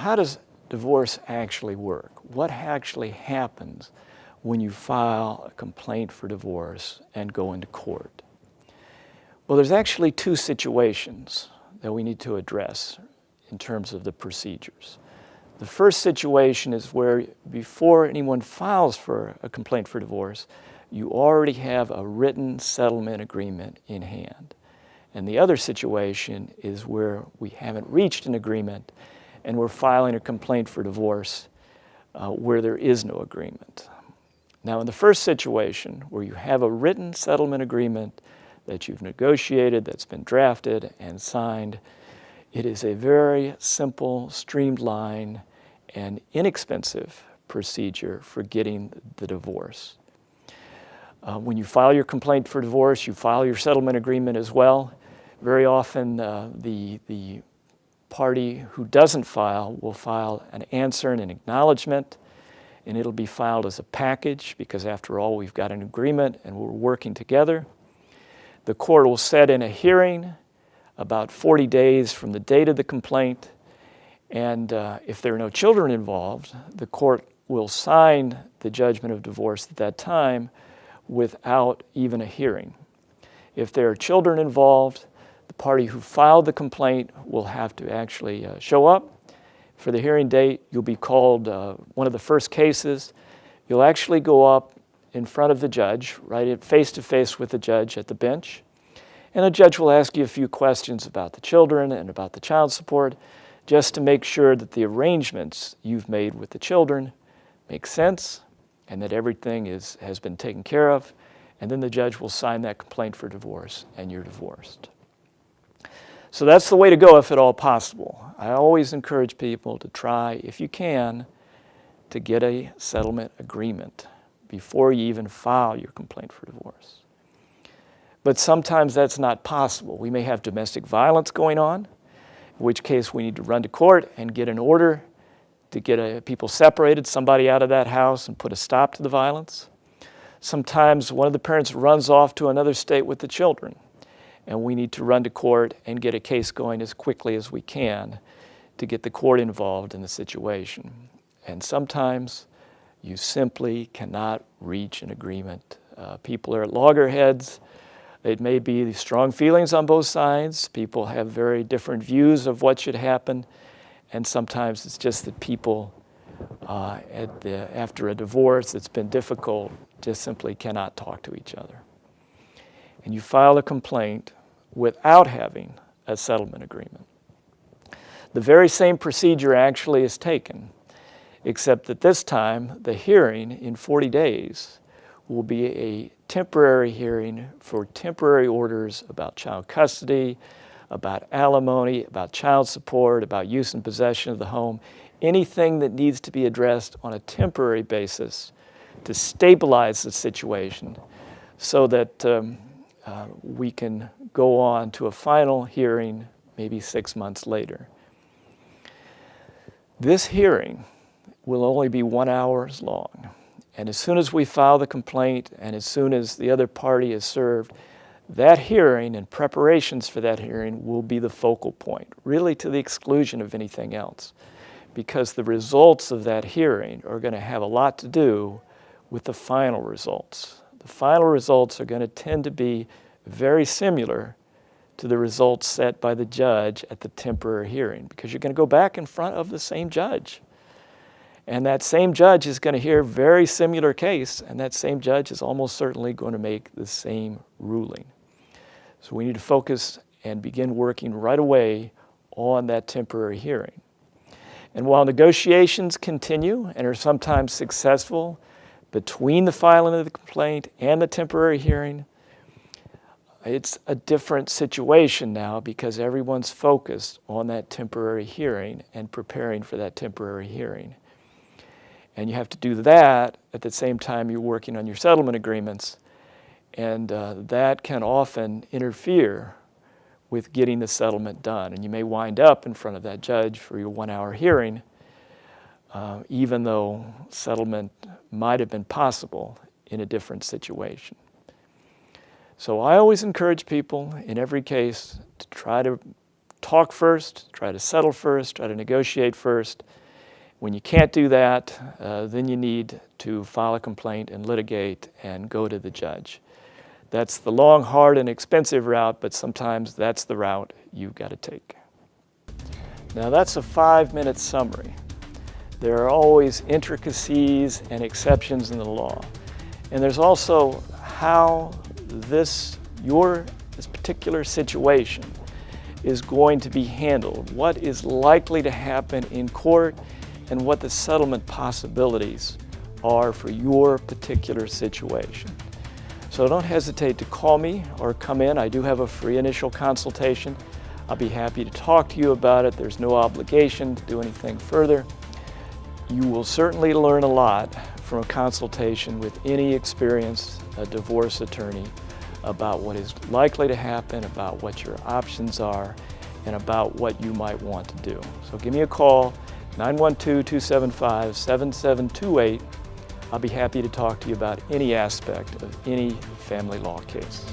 how does divorce actually work? What actually happens when you file a complaint for divorce and go into court? Well, there's actually two situations that we need to address in terms of the procedures. The first situation is where before anyone files for a complaint for divorce, you already have a written settlement agreement in hand. And the other situation is where we haven't reached an agreement and we're filing a complaint for divorce where there is no agreement. Now, in the first situation, where you have a written settlement agreement that you've negotiated, that's been drafted and signed, it is a very simple, streamlined, and inexpensive procedure for getting the divorce. When you file your complaint for divorce, you file your settlement agreement as well. Very often, the party who doesn't file will file an answer and an acknowledgement, and it'll be filed as a package because, after all, we've got an agreement and we're working together. The court will set in a hearing about 40 days from the date of the complaint, and if there are no children involved, the court will sign the judgment of divorce at that time without even a hearing. If there are children involved, the party who filed the complaint will have to actually show up for the hearing date. You'll be called one of the first cases. You'll actually go up in front of the judge, right, face-to-face with the judge at the bench, and the judge will ask you a few questions about the children and about the child support, just to make sure that the arrangements you've made with the children make sense and that everything has been taken care of, and then the judge will sign that complaint for divorce and you're divorced. So that's the way to go if at all possible. I always encourage people to try, if you can, to get a settlement agreement before you even file your complaint for divorce. But sometimes that's not possible. We may have domestic violence going on, in which case we need to run to court and get an order to get people separated, somebody out of that house, and put a stop to the violence. Sometimes one of the parents runs off to another state with the children, and we need to run to court and get a case going as quickly as we can to get the court involved in the situation. And sometimes you simply cannot reach an agreement. People are at loggerheads. It may be strong feelings on both sides. People have very different views of what should happen. And sometimes it's just that people, after a divorce that's been difficult, just simply cannot talk to each other. And you file a complaint without having a settlement agreement. The very same procedure actually is taken, except that this time the hearing in 40 days will be a temporary hearing for temporary orders about child custody, about alimony, about child support, about use and possession of the home, anything that needs to be addressed on a temporary basis to stabilize the situation so that we can go on to a final hearing maybe 6 months later. This hearing will only be 1 hour long. And as soon as we file the complaint and as soon as the other party is served, that hearing and preparations for that hearing will be the focal point, really to the exclusion of anything else, because the results of that hearing are going to have a lot to do with the final results. The final results are going to tend to be very similar to the results set by the judge at the temporary hearing, because you're going to go back in front of the same judge. And that same judge is going to hear a very similar case, and that same judge is almost certainly going to make the same ruling. So we need to focus and begin working right away on that temporary hearing. And while negotiations continue and are sometimes successful between the filing of the complaint and the temporary hearing, it's a different situation now because everyone's focused on that temporary hearing and preparing for that temporary hearing. And you have to do that at the same time you're working on your settlement agreements, and that can often interfere with getting the settlement done. And you may wind up in front of that judge for your 1 hour hearing, even though settlement might have been possible in a different situation. So I always encourage people in every case to try to talk first, try to settle first, try to negotiate first. When you can't do that, then you need to file a complaint and litigate and go to the judge. That's the long, hard, and expensive route, but sometimes that's the route you've got to take. Now that's a 5-minute summary. There are always intricacies and exceptions in the law. And there's also how this particular situation is going to be handled, what is likely to happen in court, and what the settlement possibilities are for your particular situation. So don't hesitate to call me or come in. I do have a free initial consultation. I'll be happy to talk to you about it. There's no obligation to do anything further. You will certainly learn a lot from a consultation with any experienced divorce attorney about what is likely to happen, about what your options are, and about what you might want to do. So give me a call, 912-275-7728. I'll be happy to talk to you about any aspect of any family law case.